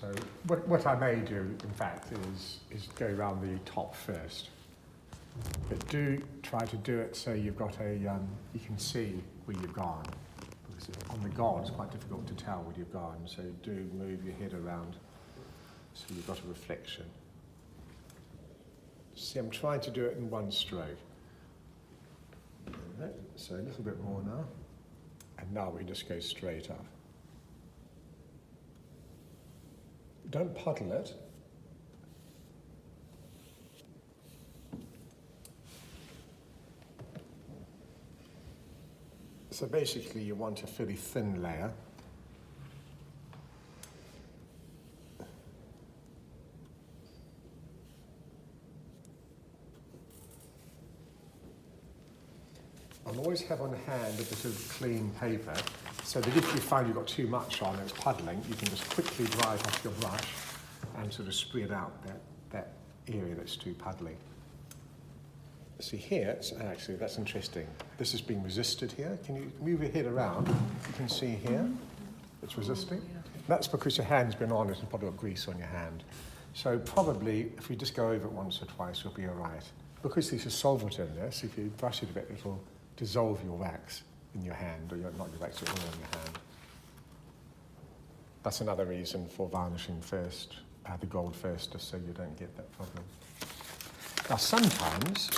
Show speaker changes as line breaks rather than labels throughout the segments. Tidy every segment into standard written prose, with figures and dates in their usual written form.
So what I may do, in fact, is go around the top first. But do try to do it so you've got a, you can see where you've gone. Because on the gold it's quite difficult to tell where you've gone, so do move your head around so you've got a reflection. See, I'm trying to do it in one stroke. Right, so a little bit more now. And now we just go straight up. Don't puddle it. So basically you want a fairly thin layer. I'll always have on hand a bit of clean paper, so that if you find you've got too much on and it's puddling, you can just quickly dry it off your brush and sort of spread out that area that's too puddly. See here, actually that's interesting. This is being resisted here. Can you move your head around? You can see here, it's resisting. That's because your hand's been on it and probably got grease on your hand. So probably, if we just go over it once or twice, you'll be all right. Because there's a solvent in this, if you brush it a bit, it'll dissolve your wax in your hand, or not your wax, your oil in your hand. That's another reason for varnishing first, the gold first, just so you don't get that problem. Now sometimes,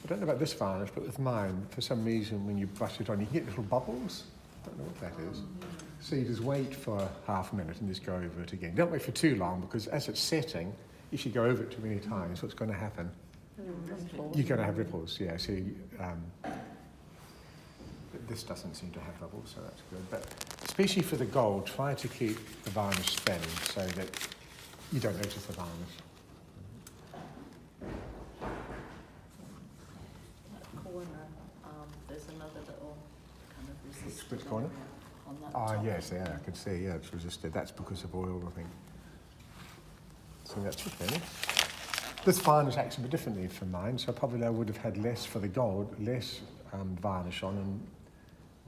I don't know about this varnish, but with mine, for some reason when you brush it on, you get little bubbles. I don't know what that is. So you just wait for half a minute and just go over it again. Don't wait for too long, because as it's setting, if you go over it too many times, what's going to happen? You're going to have ripples, yeah. So this doesn't seem to have bubbles, so that's good. But especially for the gold, try to keep the varnish thin so that you don't notice the varnish.
That corner, there's another little kind of resistor.
Which corner?
On that top.
Yes, yeah, I can see, yeah, it's resisted. That's because of oil, I think. So that's okay. This varnish acts a bit differently from mine, so probably I would have had less for the gold, less varnish on and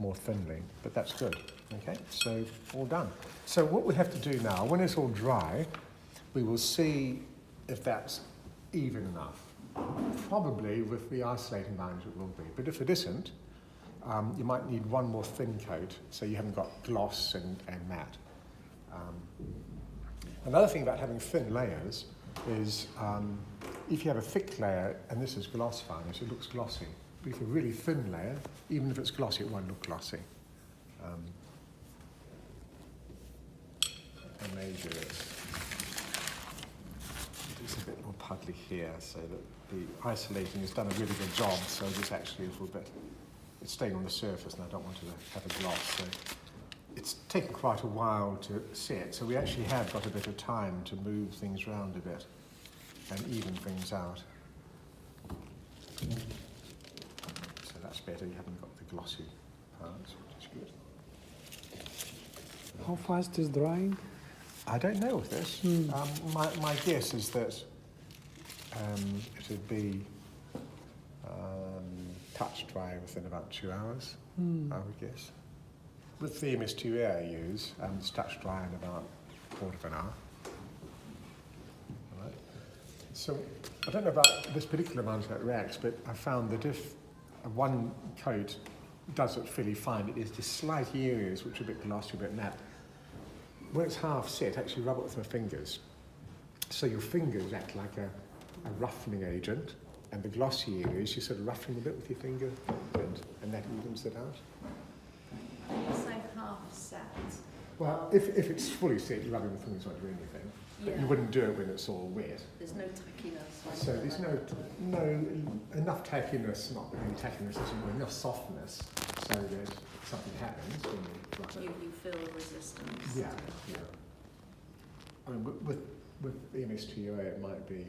more thinly, but that's good. Okay, so all done. So what we have to do now, when it's all dry, we will see if that's even enough. Probably with the isolating varnish it will be, but if it isn't, you might need one more thin coat so you haven't got gloss and matte. Another thing about having thin layers is if you have a thick layer, and this is gloss varnish, it looks glossy. But if a really thin layer, even if it's glossy, it won't look glossy. I may do it. It's a bit more puddly here, so that the isolating has done a really good job, so this actually a little bit, it's staying on the surface, and I don't want to have a gloss. So it's taken quite a while to set, so we actually have got a bit of time to move things around a bit and even things out. So that's better, you haven't got the glossy parts, which is good.
How fast is drying?
I don't know with this. My guess is that it would be touch dry within about 2 hours, I would guess. With the MS2 I use, it's touch dry in about a quarter of an hour. All right. So I don't know about this particular amount that reacts, but I found that if one coat does it fairly fine, it is just slight areas which are a bit glossy, a bit matte. When it's half set, actually rub it with my fingers. So your fingers act like a roughening agent, and the glossy areas, you sort of roughen a bit with your finger, and that evens it out.
You say half set.
Well, if it's fully set, rubbing the fingers won't do anything. But you wouldn't do it when it's all wet.
There's no tackiness.
So there's no enough tackiness, not really tackiness, there's enough softness so that something happens when you rub it.
You feel the resistance.
Yeah. I mean, with the MS2 it might be